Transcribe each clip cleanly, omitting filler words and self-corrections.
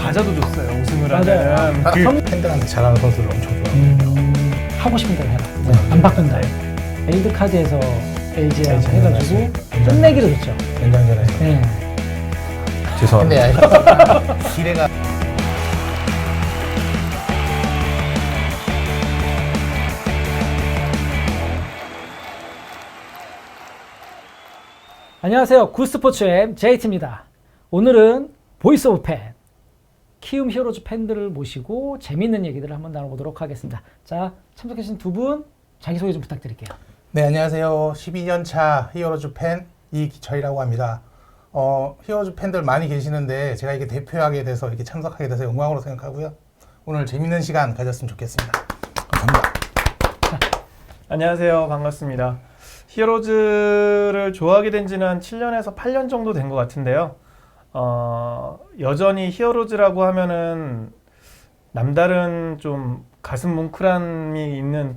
과자도 줬어요. 우승을 맞아요. 하는. 팬들한테 잘하는 선수를 엄청 좋아해요. 하고 싶은 대로 해라. 안 바꾼다. 에이드 카드에서 LG랑 LG 해가지고 맞아요. 끝내기로 줬죠. 연장전에서. 네. 죄송합니다. 기대가 안녕하세요. 굿스포츠의 JT입니다. 오늘은 보이스 오브 팬, 키움 히어로즈 팬들을 모시고 재미있는 얘기들을 한번 나눠보도록 하겠습니다. 자, 참석해주신 두 분 자기소개 좀 부탁드릴게요. 네, 안녕하세요. 12년차 히어로즈 팬 이기철이라고 합니다. 히어로즈 팬들 많이 계시는데 제가 이게 대표하게 돼서 이렇게 참석하게 돼서 영광으로 생각하고요. 오늘 재밌는 시간 가졌으면 좋겠습니다. 감사합니다. 안녕하세요. 반갑습니다. 히어로즈를 좋아하게 된 지는 한 7년에서 8년 정도 된 것 같은데요. 여전히 히어로즈라고 하면은 남다른 좀 가슴 뭉클함이 있는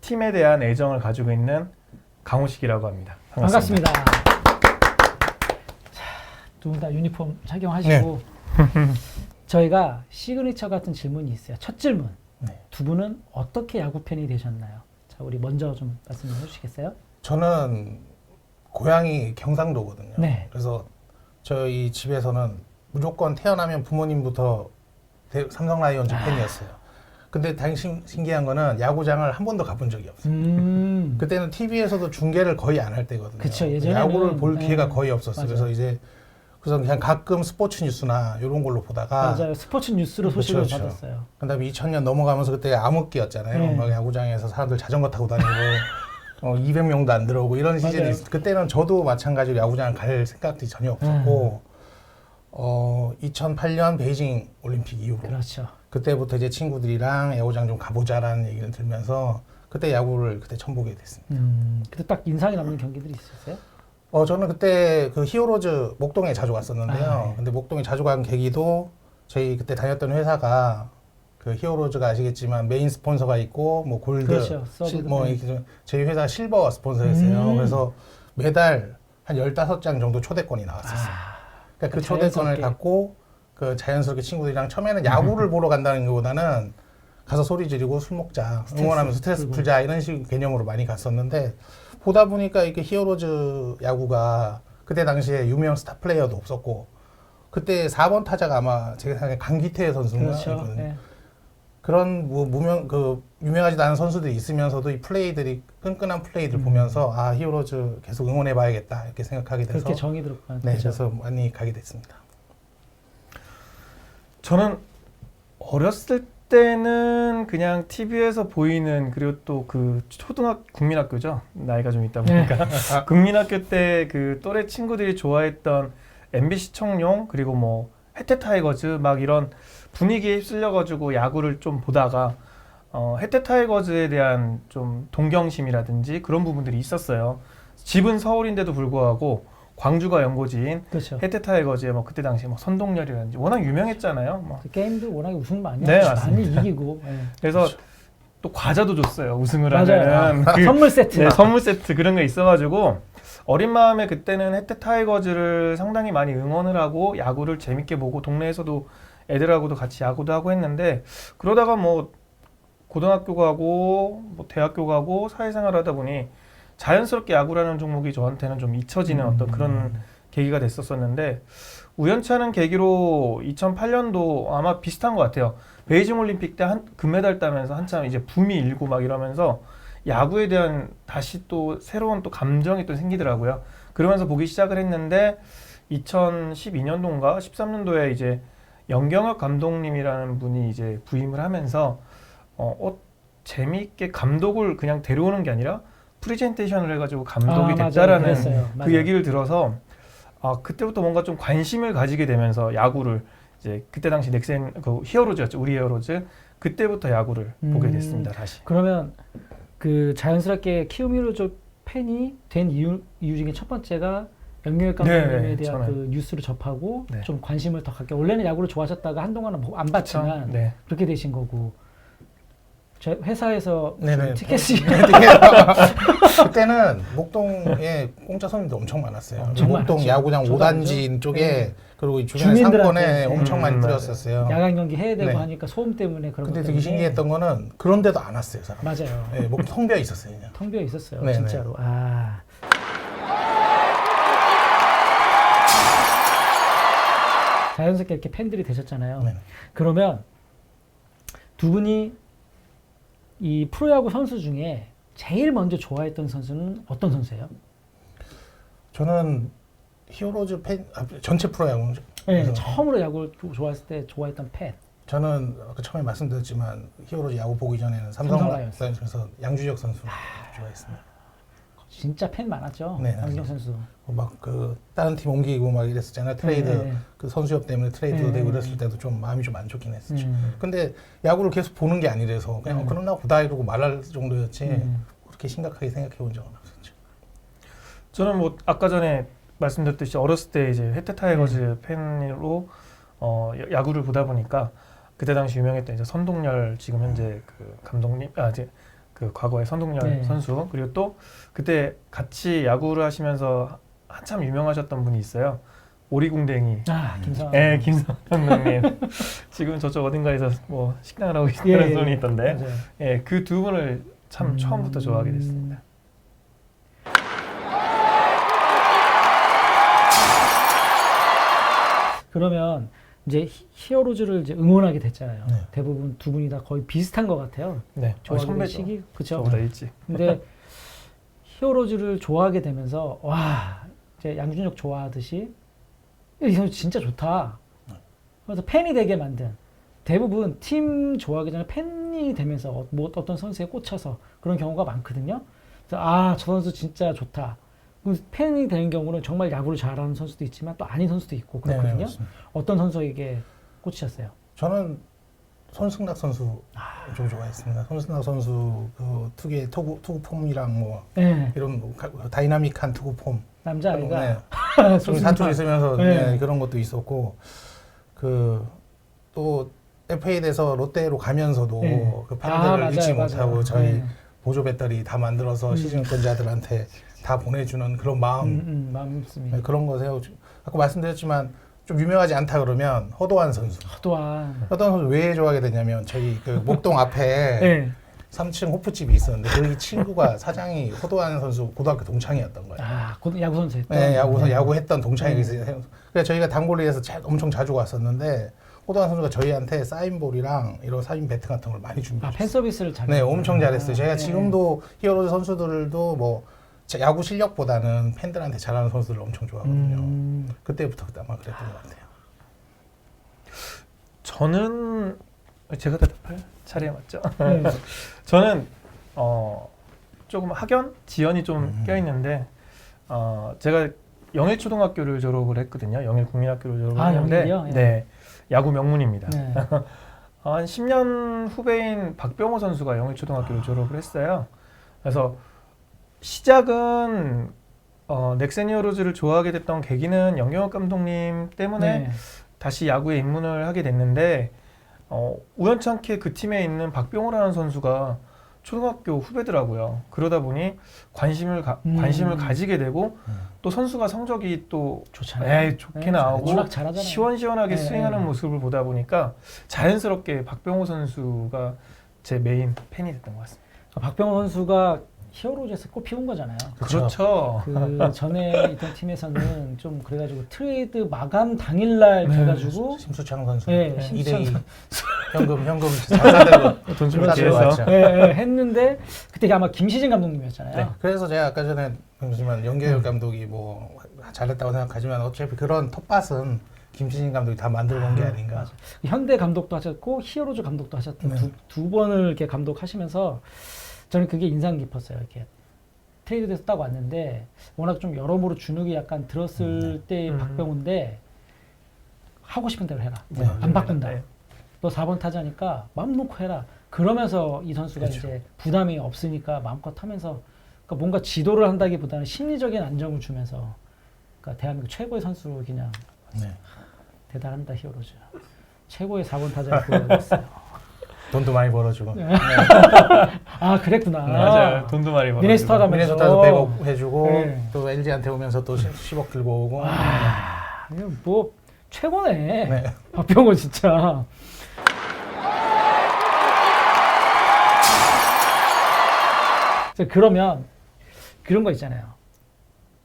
팀에 대한 애정을 가지고 있는 강호식이라고 합니다. 반갑습니다. 두 분 다 유니폼 착용하시고 저희가 시그니처 같은 질문이 있어요. 첫 질문. 네. 두 분은 어떻게 야구 팬이 되셨나요? 자, 우리 먼저 좀 말씀 좀 해주시겠어요? 저는 고향이 경상도거든요. 네. 그래서 저희 집에서는 무조건 태어나면 부모님부터 삼성 라이온즈 팬이었어요. 근데 당시 신기한 거는 야구장을 한 번도 가본 적이 없어요. 그때는 TV에서도 중계를 거의 안 할 때거든요. 그쵸, 예전에는 야구를 볼 기회가 네. 거의 없었어요. 맞아요. 그래서 그냥 가끔 스포츠 뉴스나 이런 걸로 보다가 맞아요. 스포츠 뉴스로 소식을 그쵸. 받았어요. 그다음에 2000년 넘어가면서 그때 암흑기였잖아요. 네. 막 야구장에서 사람들 자전거 타고 다니고 200명도 안 들어오고 이런 시즌이 맞아요. 그때는 저도 마찬가지로 야구장 갈 생각이 전혀 없었고 2008년 베이징 올림픽 이후로 그렇죠. 그때부터 이제 친구들이랑 야구장 좀 가보자라는 얘기를 들면서 그때 야구를 그때 처음 보게 됐습니다. 그때 딱 인상이 남는 경기들이 있었어요? 저는 그때 그 히어로즈 목동에 자주 갔었는데요. 네. 근데 목동에 자주 간 계기도 저희 그때 다녔던 회사가 그 히어로즈가 아시겠지만 메인 스폰서가 있고 뭐 골드, 그렇죠. 뭐 이렇게 좀 저희 회사 실버 스폰서였어요. 그래서 매달 한 15장 정도 초대권이 나왔었어요. 그러니까 그 초대권을 자연스럽게. 갖고 그 자연스럽게 친구들이랑 처음에는 야구를 보러 간다는 것보다는 가서 소리 지르고 술 먹자, 응원하면서 스트레스 풀고. 풀자 이런 식 개념으로 많이 갔었는데 보다 보니까 이렇게 히어로즈 야구가 그때 당시에 유명 스타 플레이어도 없었고 그때 4번 타자가 아마 제 생각에 강기태 선수가 그렇죠. 있거든요. 네. 그런 뭐 유명하지도 않은 선수들이 있으면서도 이 플레이들이 끈끈한 플레이들 보면서 아 히어로즈 계속 응원해봐야겠다 이렇게 생각하게 돼서 그렇게 정이 들었구나. 네, 그렇죠. 그래서 많이 가게 됐습니다. 저는 어렸을 때는 그냥 TV에서 보이는 그리고 또 그 국민학교죠. 나이가 좀 있다 보니까 국민학교 때 그 또래 친구들이 좋아했던 MBC 청룡 그리고 뭐 해태 타이거즈 막 이런 분위기에 휩쓸려가지고 야구를 좀 보다가 해태 타이거즈에 대한 좀 동경심이라든지 그런 부분들이 있었어요. 집은 서울인데도 불구하고 광주가 연고지인 그렇죠. 해태 타이거즈의 뭐 그때 당시 뭐 선동열이라든지 워낙 유명했잖아요. 뭐. 그 게임도 워낙에 우승 많이 네, 하고 많이 맞습니다. 이기고. 네. 그래서 또 과자도 줬어요. 우승을 맞아요. 하면은 그 선물 세트. 네, 선물 세트 그런 게 있어가지고 어린 마음에 그때는 해태 타이거즈를 상당히 많이 응원을 하고 야구를 재밌게 보고 동네에서도 애들하고도 같이 야구도 하고 했는데 그러다가 뭐 고등학교 가고 뭐 대학교 가고 사회생활 하다 보니 자연스럽게 야구라는 종목이 저한테는 좀 잊혀지는 어떤 그런 계기가 됐었었는데 우연치 않은 계기로 2008년도 아마 비슷한 것 같아요. 베이징 올림픽 때 금메달 따면서 한참 이제 붐이 일고 막 이러면서 야구에 대한 다시 또 새로운 또 감정이 또 생기더라고요. 그러면서 보기 시작을 했는데 2012년도인가 13년도에 이제 연경혁 감독님이라는 분이 이제 부임을 하면서 재미있게 감독을 그냥 데려오는 게 아니라 프리젠테이션을 해가지고 감독이 됐다라는 그 얘기를 들어서 그때부터 뭔가 좀 관심을 가지게 되면서 야구를 이제 그때 당시 넥센 그 히어로즈였죠. 우리 히어로즈 그때부터 야구를 보게 됐습니다. 다시. 그러면 그 자연스럽게 키움 히어로즈 팬이 된 이유 중에 첫 번째가 연경혁 감독님에 대한 그 뉴스를 접하고 좀 관심을 더 갖게 원래는 야구를 좋아하셨다가 한동안은 안 봤지만 그렇게 되신 거고 제 회사에서 네네. 티켓이 그때는 목동에 공짜 손님도 엄청 많았어요. 엄청 목동 많았죠. 야구장 저도 5단지 알죠. 쪽에 네. 그리고 이 주변 주민들한테. 상권에 엄청 많이 맞아요. 뿌렸었어요. 야간 경기 해야 되고 네. 하니까 소음 때문에 그런 것 근데 때문에 되게 신기했던 거는 그런데도 안 왔어요, 사람. 맞아요. 네, 목텅 비어 있었어요, 그냥. 텅 비어 있었어요. 네네. 진짜로. 아. 자연스럽게 이렇게 팬들이 되셨잖아요. 네. 그러면 두 분이 이 프로야구 선수 중에 제일 먼저 좋아했던 선수는 어떤 선수예요? 저는 히어로즈 전체 프로야구. 네, 그래서 처음으로 야구를 좋아했을 때 좋아했던 팬. 저는 아까 처음에 말씀드렸지만 히어로즈 야구 보기 전에는 삼성 삼성 라이온스. 라이온스에서 양준혁 선수 좋아했습니다. 진짜 팬 많았죠. 네, 양준혁 선수. 막 그 다른 팀 옮기고 막 이랬었잖아요. 트레이드 네, 네. 그 선수협 때문에 트레이드도 네, 되고 네. 그랬을 때도 좀 마음이 좀 안 좋긴 했었죠. 음. 근데 야구를 계속 보는 게 아니라서 그냥 그러나 보다 이러고 말할 정도였지 그렇게 심각하게 생각해 본 적은 없었죠. 저는 뭐 아까 전에 말씀드렸듯이 어렸을 때 이제 혜태 타이거즈 팬으로 야구를 보다 보니까 그때 당시 유명했던 이제 선동열 지금 현재 그 감독님 이제 그 과거의 선동열 네. 선수 그리고 또 그때 같이 야구를 하시면서 한참 유명하셨던 분이 있어요. 오리궁뎅이. 아, 김상. 네, 김성 감독님. 지금 저쪽 어딘가에서 뭐 식당을 하고 계시다는 소문이 있던데. 맞아요. 예, 그 두 분을 참 처음부터 좋아하게 됐습니다. 그러면 이제 히어로즈를 이제 응원하게 됐잖아요. 네. 대부분 두 분이 다 거의 비슷한 것 같아요. 네, 좋아하게 된 선배죠. 시기, 그렇죠. 저보다 일찍. 근데 히어로즈를 좋아하게 되면서 와 이제 양준혁 좋아하듯이 이 선수 진짜 좋다. 그래서 팬이 되게 만든 대부분 팀 좋아하기 전에 팬이 되면서 뭐 어떤 선수에 꽂혀서 그런 경우가 많거든요. 그래서 아 저 선수 진짜 좋다. 그럼 팬이 되는 경우는 정말 야구를 잘하는 선수도 있지만 또 아닌 선수도 있고 네, 그렇거든요. 맞습니다. 어떤 선수에게 꽂히셨어요? 저는 손승락 선수 좀 좋아했습니다. 손승락 선수 그 투구의 투구 폼이랑 뭐 네, 이런 뭐 다이나믹한 투구 폼 남자 아이가 네. 좀 좋습니다. 사투리 쓰면서 네. 네, 그런 것도 있었고 그 또 FA 돼서 롯데로 가면서도 네. 그 팬들을 맞아요, 잊지 맞아요. 못하고 저희 네. 보조 배터리 다 만들어서 시즌권자들한테 다 보내주는 그런 마음 마음 있습니다. 네, 그런 거세요. 아까 말씀드렸지만 좀 유명하지 않다 그러면 허도한 선수. 또한 허도한 선수 왜 좋아하게 됐냐면 저희 그 목동 앞에 네. 3층 호프집이 있었는데 거기 친구가 사장이 허도한 선수 고등학교 동창이었던 거예요. 야구 선수 했던. 네, 야구했던 동창이 있어요. 그래서 저희가 단골리에서 엄청 자주 갔었는데 호도한 선수가 저희한테 사인볼이랑 이런 사인 배트 같은 걸 많이 준비했어요. 팬 서비스를 잘. 네, 엄청 잘했어요. 제가 네. 지금도 히어로즈 선수들도 뭐 야구 실력보다는 팬들한테 잘하는 선수들을 엄청 좋아하거든요. 그때부터 아마 그랬던 것 같아요. 저는 제가 대답할 차례 맞죠? 네. 저는 조금 학연 지연이 좀 껴있는데 제가 영일초등학교를 졸업을 했거든요. 영일국민학교를 졸업을 했는데 영일이요? 예. 네, 야구 명문입니다. 네. 한 10년 후배인 박병호 선수가 영일초등학교를 졸업을 했어요. 그래서 시작은 넥센 히어로즈를 좋아하게 됐던 계기는 영경혁 감독님 때문에 네. 다시 야구에 입문을 하게 됐는데 우연찮게 그 팀에 있는 박병호라는 선수가 초등학교 후배더라고요. 그러다 보니 관심을 가지게 되고 또 선수가 성적이 또 좋잖아요. 좋게 네, 나오고 워낙 잘하잖아요. 시원시원하게 네, 스윙하는 네. 모습을 보다 보니까 자연스럽게 박병호 선수가 제 메인 팬이 됐던 것 같습니다. 박병호 선수가 히어로즈에서 꼽히온 거잖아요. 그렇죠. 그 전에 있던 팀에서는 좀 그래가지고 트레이드 마감 당일날 돼가지고 심수창 선수, 네, 심수창 2대2 현금 자사되고 돈 좀 사대로 피해서. 왔죠. 했는데 그때 아마 김시진 감독님이었잖아요. 네. 그래서 제가 아까 전에 그러지만 연계열 감독이 뭐 잘했다고 생각하지만 어차피 그런 텃밭은 김신진 감독이 다 만들어 놓은 게 아닌가. 현대 감독도 하셨고 히어로즈 감독도 하셨던 네. 두 번을 이렇게 감독하시면서 저는 그게 인상 깊었어요. 이렇게 트레이드돼서 딱 왔는데 워낙 좀 여러모로 주눅이 약간 들었을 때 박병호인데 하고 싶은 대로 해라. 네. 안 바꾼다. 네. 너 4번 타자니까 마음 놓고 해라. 그러면서 이 선수가 그렇죠. 이제 부담이 없으니까 마음껏 하면서 그러니까 뭔가 지도를 한다기보다는 심리적인 안정을 주면서 그러니까 대한민국 최고의 선수 그냥 네. 대단합니다 히어로즈. 최고의 4번 타자를 보여줬어요. 돈도 많이 벌어주고. 아 그랬구나. 맞아요. 돈도 많이 벌어. 미네소타 가면서. 미네소타도 100억 해주고 네. 또 LG한테 오면서 또 10억 들고 오고. 이거 뭐 최고네. 네. 박병호 진짜. 자, 그러면 그런 거 있잖아요.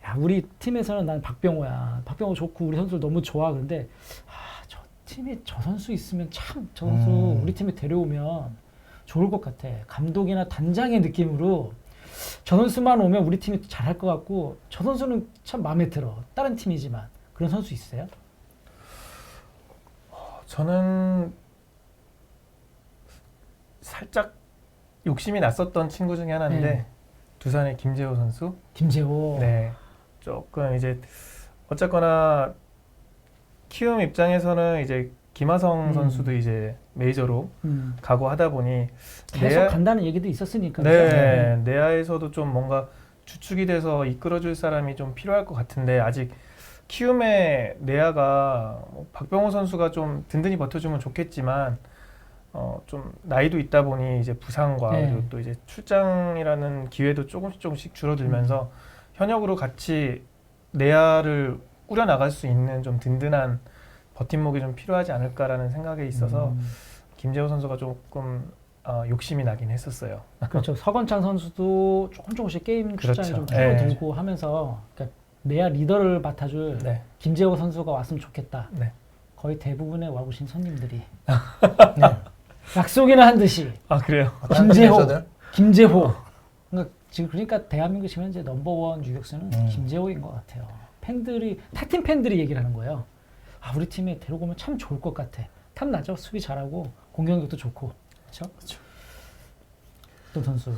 야, 우리 팀에서는 난 박병호야. 박병호 좋고 우리 선수들 너무 좋아. 그런데 저 팀에 저 선수 있으면 참 저 선수 우리 팀에 데려오면 좋을 것 같아. 감독이나 단장의 느낌으로 저 선수만 오면 우리 팀이 잘할 것 같고 저 선수는 참 마음에 들어. 다른 팀이지만 그런 선수 있어요? 저는 살짝 욕심이 났었던 친구 중에 하나인데 네. 두산의 김재호 선수. 김재호. 네, 조금 이제 어쨌거나 키움 입장에서는 이제 김하성 선수도 이제 메이저로 가고 하다 보니 계속 간다는 얘기도 있었으니까. 네, 내야에서도 좀 뭔가 주축이 돼서 이끌어줄 사람이 좀 필요할 것 같은데 아직 키움의 내야가 박병호 선수가 좀 든든히 버텨주면 좋겠지만 좀 나이도 있다 보니 이제 부상과 네. 그리고 또 이제 출장이라는 기회도 조금씩 줄어들면서 현역으로 같이 내야를 꾸려 나갈 수 있는 좀 든든한 버팀목이 좀 필요하지 않을까라는 생각에 있어서 김재호 선수가 조금 욕심이 나긴 했었어요. 그렇죠. 서건창 선수도 조금씩 게임 그렇죠. 출장에 좀 네. 줄어들고 하면서 그러니까 내야 리더를 맡아줄 네. 김재호 선수가 왔으면 좋겠다. 네. 거의 대부분의 와보신 손님들이 네. 약속이나 한 듯이 아 그래요? 김재호, 들 김재호. 그러니까 대한민국 지금 현재 넘버원 유격수는 김재호인 것 같아요. 팬들이 타팀 팬들이 얘기를 하는 거예요. 아 우리 팀에 데리고 오면 참 좋을 것 같아. 탐나죠. 수비 잘하고 공격력도 좋고. 그렇죠? 어떤 선수?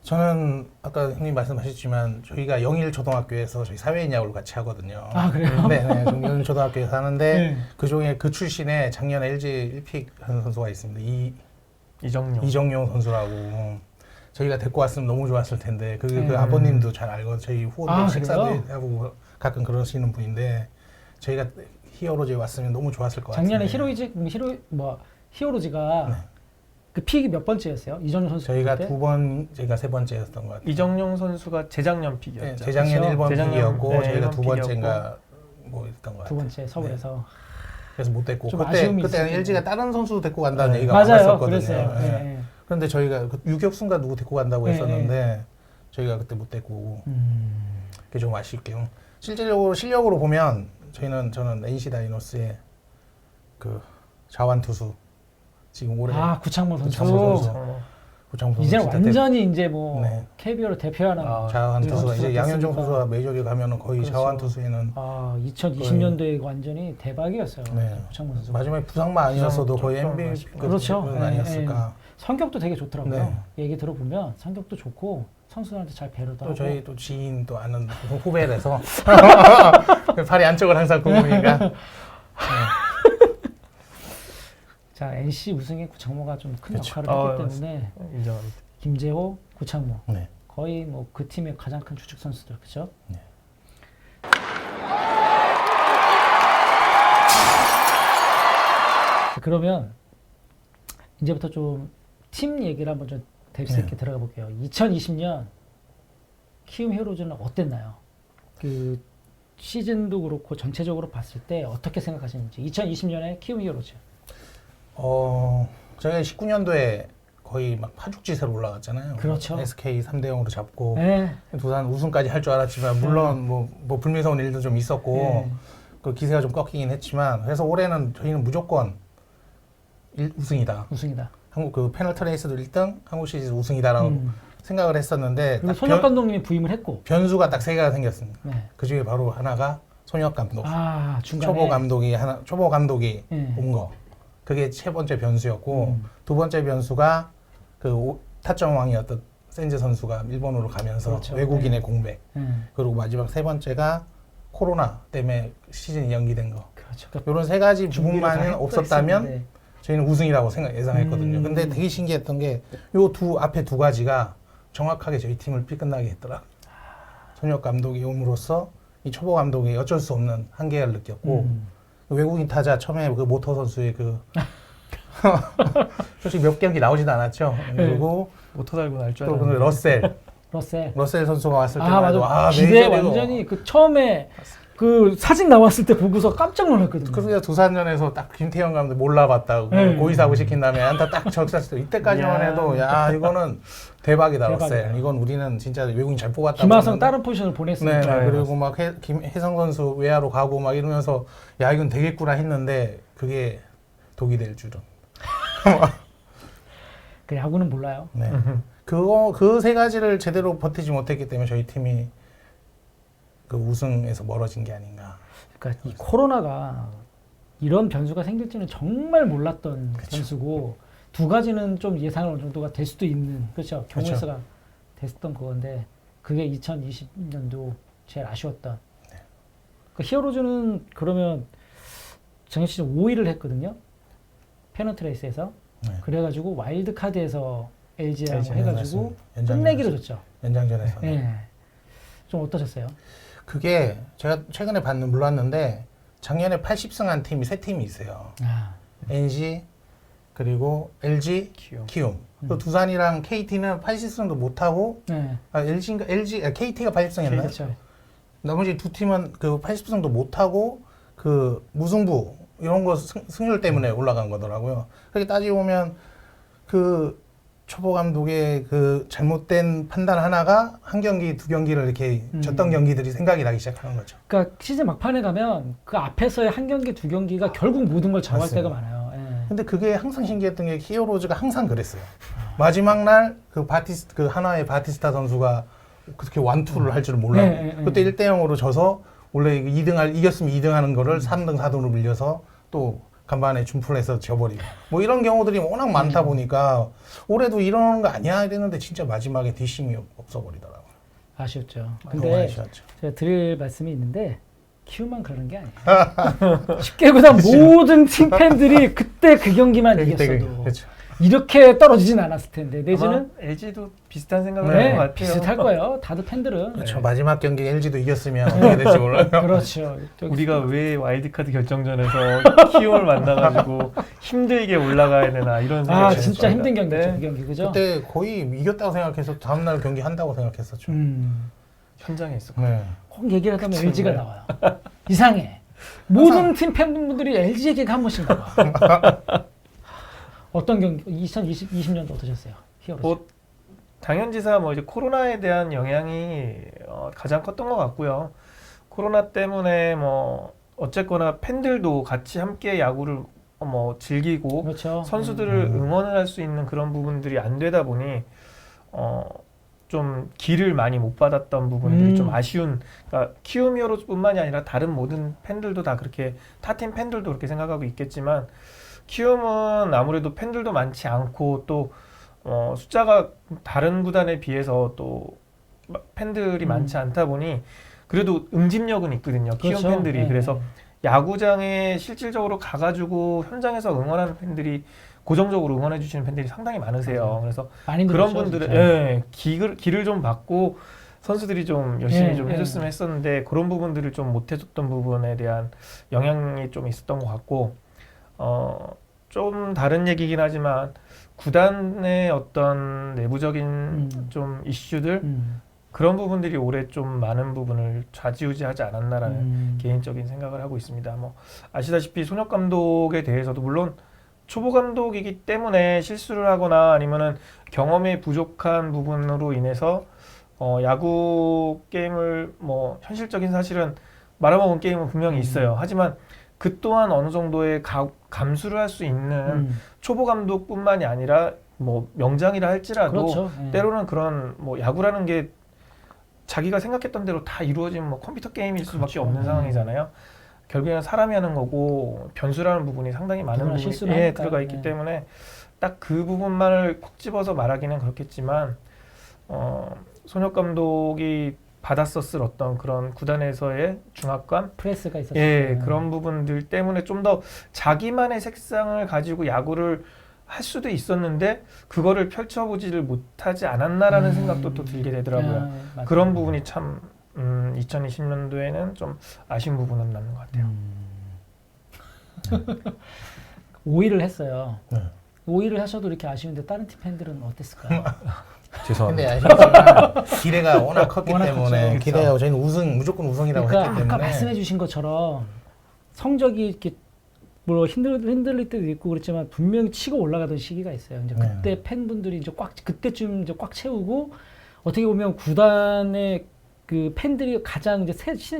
저는 아까 형님 말씀하셨지만 저희가 영일 초등학교에서 저희 사회인 야구를 같이 하거든요. 아 그래요? 네, 영일 초등학교에서 하는데 네. 그 중에 그 출신에 작년 LG 1픽 하는 선수가 있습니다. 이정용. 이정용 선수라고. 저희가 데리고 왔으면 너무 좋았을 텐데 그 네. 아버님도 잘 알고 저희 후원들 아, 식사도 그래요? 하고 가끔 그러시는 분인데 저희가 히어로즈에 왔으면 너무 좋았을 것 작년에 같은데 히어로즈가 네. 그 픽이 몇 번째였어요? 이정용 선수 저희가 때? 제가 세 번째였던 것 같아요. 이정용 선수가 재작년 픽이었죠. 네, 재작년 그렇죠? 1번 재작년, 픽이었고 네, 저희가 1번 두 번째인가 뭐 했던 것 두 같아요. 번째 서울에서. 그래서 못 데리고 좀 아쉬움이 그때는 있었는데. LG가 다른 선수 데리고 간다는 네. 얘기가 맞아요. 많았었거든요. 그랬어요. 네. 네. 그런데 저희가 유격수인가 누구 데리고 간다고 네, 했었는데 저희가 그때 못 데리고 오고 그게 좀 아쉽게요. 실력으로 보면 저는 NC 다이노스의 그 자완 투수 지금 올해 아 구창모 선수. 구창모 선수. 어, 구창모 선수 이제는 진짜 완전히 이제 뭐 네. KBO를 대표하는 자완 네, 투수가 이제 선수가 양현종 됐으니까. 선수가 메이저리그 가면은 거의 그렇죠. 자완 투수에는 2020년도에 완전히 대박이었어요. 네. 구창모 선수. 마지막에 부상만 아니었어도 부상 거의 좀 MVP 아쉽다. 그렇죠. 네, 아니었을까. 성격도 되게 좋더라고요. 네. 얘기 들어보면 성격도 좋고 선수들한테 잘 배려도 또 하고. 저희 또 지인 또 아는 후배라서 발이 안쪽을 항상 구우니까 자 NC 우승에 구창모가 좀 큰 그렇죠. 역할을 했기 때문에 인정합니다. 김재호, 구창모 네. 거의 뭐 그 팀의 가장 큰 주축 선수들 그렇죠? 네. 그러면 이제부터 좀 팀 얘기를 한번 좀 뎁스 있게 들어가 볼게요. 2020년 키움 히어로즈는 어땠나요? 그 시즌도 그렇고 전체적으로 봤을 때 어떻게 생각하시는지 2020년에 키움 히어로즈. 저희가 19년도에 거의 막 파죽지세로 올라갔잖아요. 그렇죠. SK 3대 0으로 잡고 네. 두산 우승까지 할 줄 알았지만 물론 뭐 불미스러운 일도 좀 있었고 네. 그 기세가 좀 꺾이긴 했지만 그래서 올해는 저희는 무조건 우승이다. 우승이다. 한국 그 페널티 레이스도 1등, 한국 시리즈 우승이다라고 생각을 했었는데 그리고 딱 손혁 감독님이 부임을 했고. 변수가 딱 세 개가 생겼습니다. 네. 그 중에 바로 하나가 손혁 감독. 아 중간에. 초보 감독이 네. 온 거. 그게 세 번째 변수였고 두 번째 변수가 그 타점 왕이었던 센즈 선수가 일본으로 가면서 그렇죠. 외국인의 네. 공백. 네. 그리고 마지막 세 번째가 코로나 때문에 시즌이 연기된 거. 그렇죠. 이런 세 가지 준비를 다 부분만 했다 없었다면 했었는데. 저희는 우승이라고 예상했거든요. 근데 되게 신기했던 게 요 앞에 두 가지가 정확하게 저희 팀을 삐끗나게 했더라. 손혁 감독이 옴으로써 이 초보 감독이 어쩔 수 없는 한계를 느꼈고 외국인 타자 처음에 그 모터 선수의 그 솔직히 몇 경기 나오지도 않았죠. 그리고 모터 달고 날 줄 또 알았는데. 러셀 선수가 왔을 아 때만 맞아. 해도 기대 메이저리그. 완전히 그 처음에 그 사진 나왔을 때 보고서 깜짝 놀랐거든요. 그래서 두산전에서 딱 김태형 감독 몰라봤다고 네. 고의사고 시킨 다음에 안타 딱 적셨을 때 이때까지만 야. 해도 야 이거는 대박이다 대박이다. 러셀. 이건 우리는 진짜 외국인 잘 뽑았다. 김하성 다른 포지션을 보냈으니까. 네, 네, 그리고 막 혜성 선수 외야로 가고 막 이러면서 야 이건 되겠구나 했는데 그게 독이 될 줄은. 그 야구는 몰라요. 네. 그 세 가지를 제대로 버티지 못했기 때문에 저희 팀이 그 우승에서 멀어진 게 아닌가. 그러니까 이 코로나가 이런 변수가 생길지는 정말 몰랐던 변수고 두 가지는 좀 예상을 어느 정도가 될 수도 있는 그렇죠. 경우의 그렇죠. 수가 됐었던 그건데 그게 2020년도 제일 아쉬웠던. 그 히어로즈는 그러면 작년 시즌 5위를 했거든요. 페넌트레이스에서. 네. 그래가지고 와일드 카드에서 LG하고 LG 해가지고 연장전에서. 끝내기로 졌죠. 연장전에서. 예. 좀 어떠셨어요? 그게 제가 최근에 몰랐는데 작년에 80승 한 팀이 세 팀이 있어요. 아, NC 그리고 LG, 키움. 또 두산이랑 KT는 80승도 못 하고 네. KT가 80승했나요? 그렇죠. 나머지 두 팀은 그 80승도 못 하고 그 무승부 이런 거 승률 때문에 올라간 거더라고요. 그렇게 따지고 보면 그 초보 감독의 그 잘못된 판단 하나가 한 경기, 두 경기를 이렇게 졌던 경기들이 생각이 나기 시작하는 거죠. 그러니까 시즌 막판에 가면 그 앞에서의 한 경기, 두 경기가 결국 모든 걸 정할 맞습니다. 때가 많아요. 예. 근데 그게 항상 신기했던 게 히어로즈가 항상 그랬어요. 마지막 날 그 하나의 바티스타 선수가 그렇게 완투를 할 줄은 몰라요. 그때 1대 0으로 져서 원래 이겼으면 2등 하는 거를 3등, 4등으로 밀려서 또 간만에 준플에서 져버리고 뭐 이런 경우들이 워낙 많다 보니까 올해도 이러는 거 아니야 이랬는데 진짜 마지막에 뒷심이 없어버리더라고요. 아쉬웠죠. 너무 근데 아쉬웠죠. 제가 드릴 말씀이 있는데 키움만 그러는 게 아니에요. 쉽게 보다 모든 팀 팬들이 그때 그 경기만 이겼어도 그렇죠. 이렇게 떨어지진 않았을 텐데 내지는 LG도 비슷한 생각을 네, 하는 것 같아요. 비슷할 거예요. 다들 팬들은. 그렇죠. 마지막 경기 LG도 이겼으면 어떻게 될지 몰라요. 그렇죠. 우리가 왜 와일드카드 결정전에서 키움을 만나가지고 힘들게 올라가야 되나 이런 생각이 아 들었어요. 진짜 힘든 경기죠. 네. 그 경기 그죠? 그때 거의 이겼다고 생각해서 다음날 경기 한다고 생각했었죠. 현장에 있었고 네. 꼭 얘기를 하다 보면 그쵸, LG가 네. 나와요. 이상해. 모든 팀 팬분들이 LG 얘기가 한 번씩 나와. 어떤 경기 2020년도 어떠셨어요? 히어로즈. 뭐 당연지사 뭐 이제 코로나에 대한 영향이 가장 컸던 것 같고요. 코로나 때문에 뭐 어쨌거나 팬들도 같이 함께 야구를 뭐 즐기고 그렇죠. 선수들을 응원을 할 수 있는 그런 부분들이 안 되다 보니 좀 기를 많이 못 받았던 부분들이 좀 아쉬운. 그러니까 키움 히어로즈뿐만이 아니라 다른 모든 팬들도 다 그렇게 타팀 팬들도 그렇게 생각하고 있겠지만 키움은 아무래도 팬들도 많지 않고 또 숫자가 다른 구단에 비해서 또 팬들이 많지 않다 보니 그래도 응집력은 있거든요. 키움 그렇죠. 팬들이. 네. 그래서 야구장에 실질적으로 가가지고 현장에서 응원하는 팬들이 고정적으로 응원해 주시는 팬들이 상당히 많으세요. 맞아요. 그래서 많이 그런 늘었죠, 분들의 진짜. 예, 기를 좀 받고 선수들이 좀 열심히 예, 좀 예. 해줬으면 했었는데 그런 부분들을 좀 못해줬던 부분에 대한 영향이 좀 있었던 것 같고 좀 다른 얘기긴 하지만 구단의 어떤 내부적인 좀 이슈들 그런 부분들이 올해 좀 많은 부분을 좌지우지하지 않았나라는 개인적인 생각을 하고 있습니다. 뭐 아시다시피 손혁 감독에 대해서도 물론 초보 감독이기 때문에 실수를 하거나 아니면은 경험이 부족한 부분으로 인해서 야구 게임을 뭐 현실적인 사실은 말아먹은 게임은 분명히 있어요. 하지만 그 또한 어느 정도의 감수를 할 수 있는 초보 감독뿐만이 아니라 뭐 명장이라 할지라도 그렇죠. 예. 때로는 그런 뭐 야구라는 게 자기가 생각했던 대로 다 이루어진 뭐 컴퓨터 게임일 수밖에 그렇죠. 없는 상황이잖아요. 결국에는 사람이 하는 거고 변수라는 부분이 상당히 많은 누구나 부분이 실수를 하니까. 들어가 있기 네. 때문에 딱 그 부분만을 콕 집어서 말하기는 그렇겠지만 손혁 감독이 받았었을 어떤 그런 구단에서의 중압감, 프레스가 있었어요. 예, 그런 부분들 때문에 좀 더 자기만의 색상을 가지고 야구를 할 수도 있었는데 그거를 펼쳐보지를 못하지 않았나라는 생각도 또 들게 되더라고요. 맞아요. 그런 부분이 참 2020년도에는 좀 아쉬운 부분은 남는 것 같아요. 5위를 했어요. 네. 5위를 하셔도 이렇게 아쉬운데 다른 팀 팬들은 어땠을까요? 죄송합니다. 근데 아시겠지만 기대가 워낙 컸기 워낙 때문에 컸죠. 기대가 저희는 무조건 우승이라고 그러니까 했기 때문에 아까 말씀해주신 것처럼 성적이 이렇게 뭐 흔들릴 때도 있고 그랬지만 분명히 치고 올라가던 시기가 있어요. 이제 그때 팬분들이 이제 그때쯤 이제 꽉 채우고 어떻게 보면 구단의 그 팬들이 가장 이제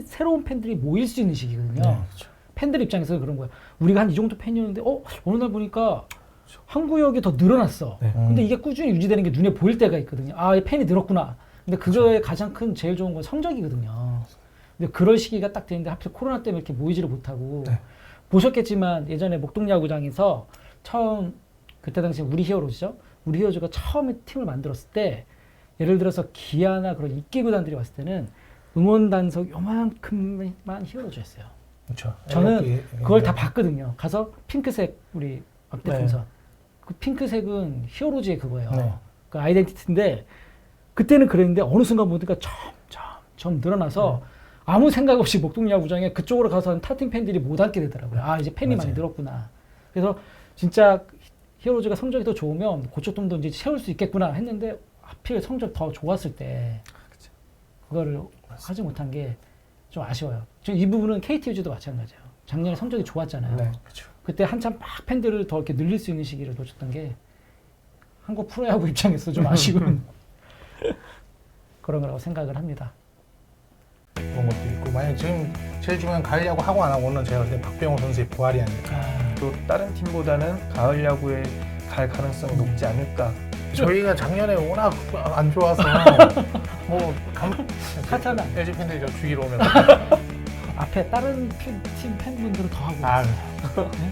새로운 팬들이 모일 수 있는 시기거든요. 그렇죠. 팬들 입장에서 그런 거예요. 우리가 한 이 정도 팬이었는데 어느 날 보니까 한 구역이 더 늘어났어. 네. 근데 이게 꾸준히 유지되는 게 눈에 보일 때가 있거든요. 아, 이 팬이 늘었구나. 근데 그거의 가장 큰 제일 좋은 건 성적이거든요. 근데 그럴 시기가 딱 되는데 하필 코로나 때문에 이렇게 모이지를 못하고 네. 보셨겠지만 예전에 목동야구장에서 처음 그때 당시 우리 히어로즈죠. 우리 히어로즈가 처음에 팀을 만들었을 때 예를 들어서 기아나 그런 인기 구단들이 왔을 때는 응원 단석 요만큼만 히어로즈였어요. 그렇죠. 저는 그걸 다 봤거든요. 가서 핑크색 우리 막대 네. 풍선. 그 핑크색은 히어로즈의 그거예요. 네. 그 아이덴티티인데 그때는 그랬는데 어느 순간 보니까 점점 늘어나서 아무 생각 없이 목동야구장에 그쪽으로 가서 타팀 팬들이 못 앉게 되더라고요. 아, 이제 팬이 많이 늘었구나. 그래서 진짜 히어로즈가 성적이 더 좋으면 그쪽 도 이제 채울 수 있겠구나 했는데 하필 성적 더 좋았을 때 그거를 하지 못한 게 좀 아쉬워요. 이 부분은 KT 위즈도 마찬가지예요. 작년에 성적이 좋았잖아요. 네. 그렇죠. 그때 한참 막 팬들을 더 이렇게 늘릴 수 있는 시기를 놓쳤던 게 한국 프로야구 입장에서 좀 아쉬운 그런 거라고 생각을 합니다. 그런 것도 있고 만약 지금 제일 중요한 가을 야구 하고 안 하고는 제가 볼 때 박병호 선수의 부활이 아닐까. 또 다른 팀보다는 가을 야구에 갈 가능성이 높지 않을까. 저희가 작년에 워낙 안 좋아서 뭐 카타나 LG 팬들이 저 죽이러 오면 앞에 다른 팀 팬분들은 더 하고 아, 있어요. 네?